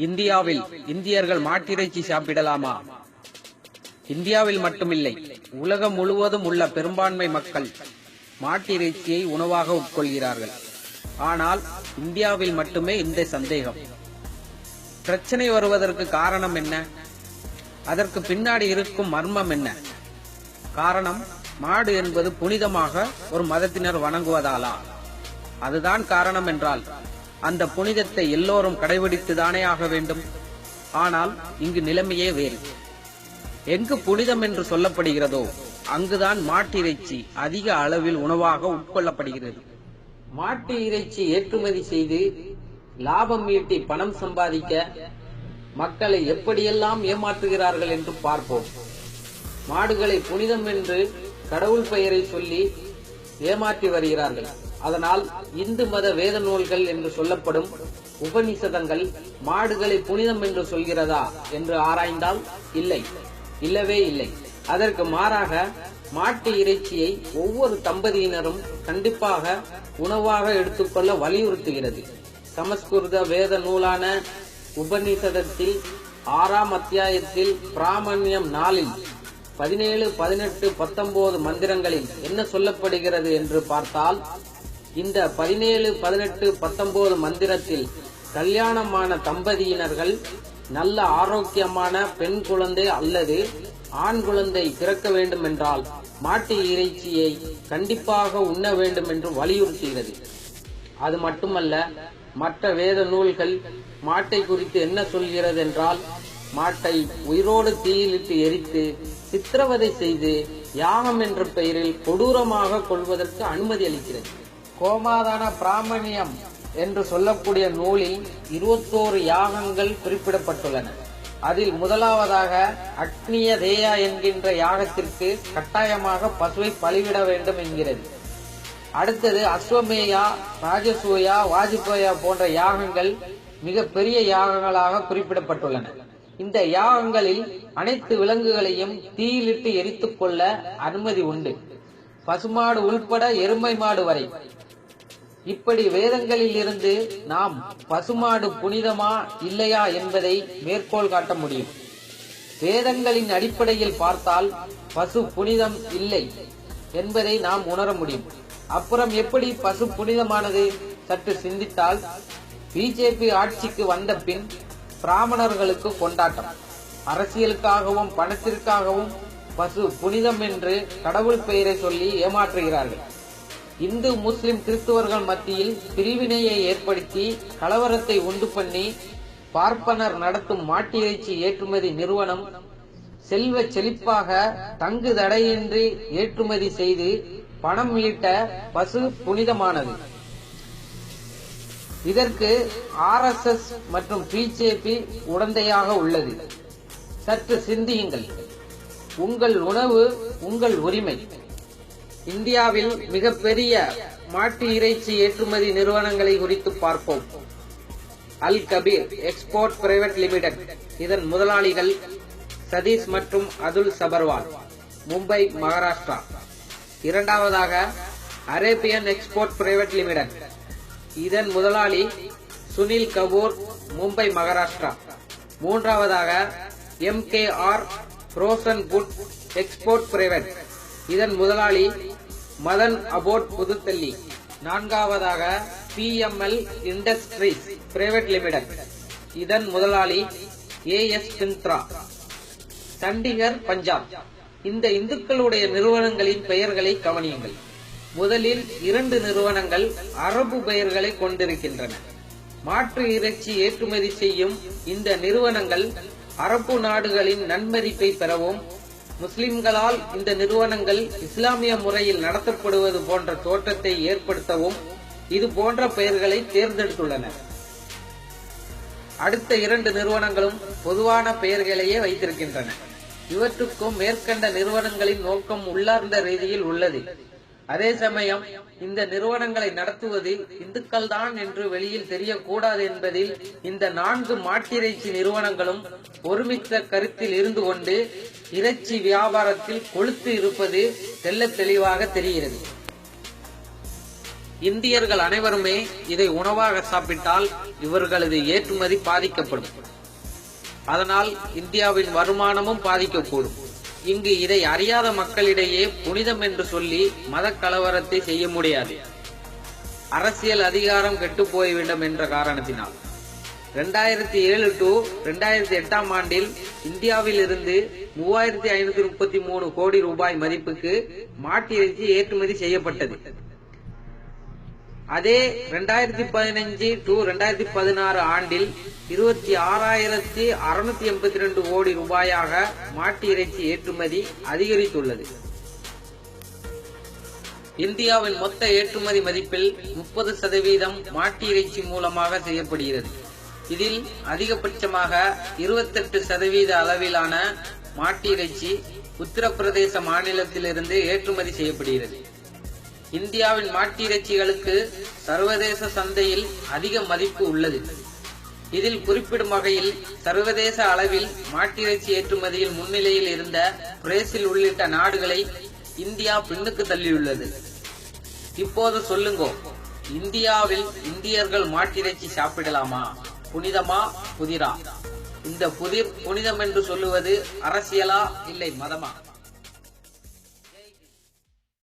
இந்தியாவில் இந்தியர்கள் மாட்டிறைச்சி சாப்பிடலாமா? இந்தியாவில் மட்டுமில்லை, உலகம் முழுவதும் உள்ள பெரும்பான்மை மக்கள் மாட்டிறைச்சியை உணவாக உட்கொள்கிறார்கள். ஆனால் இந்தியாவில் மட்டுமே இந்த சந்தேகம். பிரச்சனை வருவதற்கு காரணம் என்ன? அதற்கு பின்னாடி இருக்கும் மர்மம் என்ன? காரணம், மாடு என்பது புனிதமாக ஒரு மதத்தினர் வணங்குவதாலா? அதுதான் காரணம் என்றால் அந்த புனிதத்தை எல்லோரும் கடைபிடித்துதானே ஆக வேண்டும். ஆனால் இங்கு நிலைமையே வேறு. எங்கு புனிதம் என்று சொல்லப்படுகிறதோ அங்குதான் மாட்டிறைச்சி அதிக அளவில் உணவாக உட்கொள்ளப்படுகிறது. மாட்டு இறைச்சி ஏற்றுமதி செய்து லாபம் ஈட்டி பணம் சம்பாதிக்க மக்களை எப்படியெல்லாம் ஏமாற்றுகிறார்கள் என்று பார்ப்போம். மாடுகளை புனிதம் என்று கடவுள் பெயரை சொல்லி ஏமாற்றி வருகிறார்கள். அதனால் இந்து மத வேத நூல்கள் என்று சொல்லப்படும் உபநிஷதங்கள் மாடுகளை புனிதம் என்று சொல்கிறதா என்று ஆராய்ந்தால் இல்லை, இல்லவே இல்லை. அதற்கு மாறாக மாட்டு இறைச்சியை ஒவ்வொரு தம்பதியினரும் கண்டிப்பாக உணவாக எடுத்துக்கொள்ள வலியுறுத்துகிறது. சமஸ்கிருத வேத நூலான உபநிஷதத்தில் 6ஆம் அத்தியாயத்தில் பிராமணியம் 4இல் 17, 18, 19 மந்திரங்களில் என்ன சொல்லப்படுகிறது என்று பார்த்தால், இந்த 17, 18, 19 மந்திரத்தில் கல்யாணமான தம்பதியினர்கள் நல்ல ஆரோக்கியமான பெண் குழந்தை அல்லது ஆண் குழந்தை பிறக்க வேண்டும் என்றால் மாட்டு இறைச்சியை கண்டிப்பாக உண்ண வேண்டும் என்று வலியுறுத்துகிறது. அது மட்டுமல்ல, மற்ற வேத நூல்கள் மாட்டை குறித்து என்ன சொல்கிறது என்றால், மாட்டை உயிரோடு தீயிலிட்டு எரித்து சித்திரவதை செய்து யாகம் என்ற பெயரில் கொடூரமாக கொள்வதற்கு அனுமதி அளிக்கிறது. கோமாதான பிராமணியம் என்று சொல்லக்கூடிய நூலில் 21 யாகங்கள் குறிப்பிடப்பட்டுள்ளன. அதில் முதலாவதாக அக்னிய தேயா என்கின்ற யாகத்திற்கு கட்டாயமாக பசுவை பலிவிட வேண்டும் என்கிறது. அடுத்தது அஸ்வமேயா, ராஜசூயா, வாஜ்பேயா போன்ற யாகங்கள் மிக பெரிய யாகங்களாக குறிப்பிடப்பட்டுள்ளன. இந்த யாகங்களில் அனைத்து விலங்குகளையும் தீயிலிட்டு எரித்துக் கொள்ள அனுமதி உண்டு, பசுமாடு உள்பட எருமை மாடு வரை. இப்படி வேதங்களில் இருந்து நாம் பசுமாடு புனிதமா இல்லையா என்பதை மேற்கோள் காட்ட முடியும். வேதங்களின் அடிப்படையில் பார்த்தால் பசு புனிதம் இல்லை என்பதை நாம் உணர முடியும். அப்புறம் எப்படி பசு புனிதமானது? சற்று சிந்தித்தால், பிஜேபி ஆட்சிக்கு வந்த பின் பிராமணர்களுக்கு கொண்டாட்டம். அரசியலுக்காகவும் பணத்திற்காகவும் பசு புனிதம் என்று கடவுள் பெயரை சொல்லி ஏமாற்றுகிறார்கள். இந்து முஸ்லிம் கிறிஸ்துவர்கள் மத்தியில் பிரிவினையை ஏற்படுத்தி கலவரத்தை உண்டு பண்ணி பார்ப்பனர் நடத்தும் மாட்டிறைச்சி ஏற்றுமதி நிறுவனம் செல்வ செழிப்பாக தங்கு தடையின்றி ஏற்றுமதி செய்து பணம் ஈட்ட பசு புனிதமானது. இதற்கு RSS மற்றும் பிஜேபி உடந்தையாக உள்ளது. சற்று சிந்தியுங்கள். உங்கள் உணவு உங்கள் உரிமை. இந்தியாவில் மிகப்பெரிய மாட்டு இறைச்சி ஏற்றுமதி நிறுவனங்களை குறித்து பார்ப்போம். அல் கபீர் எக்ஸ்போர்ட் பிரைவேட் லிமிடெட், இதன் முதலாளிகள் சதீஷ் மற்றும் அதுல் சபர்வால், மும்பை, மகாராஷ்டிரா. இரண்டாவதாக அரேபியன் எக்ஸ்போர்ட் பிரைவேட் லிமிடெட், இதன் முதலாளி சுனில் கபூர், மும்பை, மகாராஷ்டிரா. மூன்றாவதாக MKR frozen good export private, இதன் முதலாளி மதன் அபோட், புதுதில்லி. நான்காவதாக PML இண்டஸ்ட்ரீஸ் பிரைவேட் லிமிடெட், இதன் முதலாளி AS பிந்த்ரா, சண்டிகர், பஞ்சாப். இந்த இந்துக்களுடைய நிறுவனங்களின் பெயர்களை கவனியுங்கள். முதலில் 2 நிறுவனங்கள் அரபு பெயர்களை கொண்டிருக்கின்றன. மாற்று இறைச்சி ஏற்றுமதி செய்யும் இந்த நிறுவனங்கள் அரபு நாடுகளின் நன்மதிப்பை பெறவும், முஸ்லிம்களால் இந்த நிறுவனங்கள் இஸ்லாமிய முறையில் நடத்தப்படுவது போன்ற தோற்றத்தை ஏற்படுத்தவும் இது போன்ற பெயர்களை தேர்ந்தெடுத்துள்ளன. அடுத்த 2 நிறுவனங்களும் பொதுவான பெயர்களையே வைத்திருக்கின்றன. இவற்றுக்கும் மேற்கண்ட நிறுவனங்களின் நோக்கம் உள்ளார்ந்த ரீதியில் உள்ளது. அதே சமயம் இந்த நிறுவனங்களை நடத்துவது இந்துக்கள் தான் என்று வெளியில் தெரியக்கூடாது என்பதில் இந்த 4 மாட்டிறைச்சி நிறுவனங்களும் ஒருமித்த கருத்தில் இருந்து கொண்டு இறைச்சி வியாபாரத்தில் கொழுத்து இருப்பது தெள்ளத் தெளிவாக தெரிகிறது. இந்தியர்கள் அனைவருமே இதை உணவாக சாப்பிட்டால் இவர்களது ஏற்றுமதி பாதிக்கப்படும். அதனால் இந்தியாவின் வருமானமும் பாதிக்கக்கூடும். இங்கு இதை அறியாத மக்களிடையே புனிதம் என்று சொல்லி மத கலவரத்தை செய்ய முடியாது. அரசியல் அதிகாரம் கெட்டு போய்விடும் என்ற காரணத்தினால் 2007 to 2008 ஆண்டில் இந்தியாவில் இருந்து 3533 கோடி ரூபாய் மதிப்புக்கு மாட்டு இறைச்சி ஏற்றுமதி செய்யப்பட்டது. அதே 2015 to 2016 ஆண்டில் 26,682 கோடி ரூபாயாக மாட்டு இறைச்சி ஏற்றுமதி அதிகரித்துள்ளது. இந்தியாவின் மொத்த ஏற்றுமதி மதிப்பில் 30% மாட்டு இறைச்சி மூலமாக செய்யப்படுகிறது. இதில் அதிகபட்சமாக 28% அளவிலான மாட்டு இறைச்சி உத்தரப்பிரதேச மாநிலத்திலிருந்து ஏற்றுமதி செய்யப்படுகிறது. இந்தியாவின் மாட்டு இறைச்சிகளுக்கு சர்வதேச சந்தையில் அதிக மதிப்பு உள்ளது. இதில் குறிப்பிடும் வகையில் சர்வதேச அளவில் மாட்டிறைச்சி ஏற்றுமதியில் முன்னிலையில் இருந்த பிரேசில் உள்ளிட்ட நாடுகளை இந்தியா பின்னுக்கு தள்ளியுள்ளது. இப்போது சொல்லுங்கோ, இந்தியாவில் இந்தியர்கள் மாட்டிறைச்சி சாப்பிடலாமா? புனிதமா புதிரா? இந்த புனிதம் என்று சொல்லுவது அரசியலா இல்லை மதமா?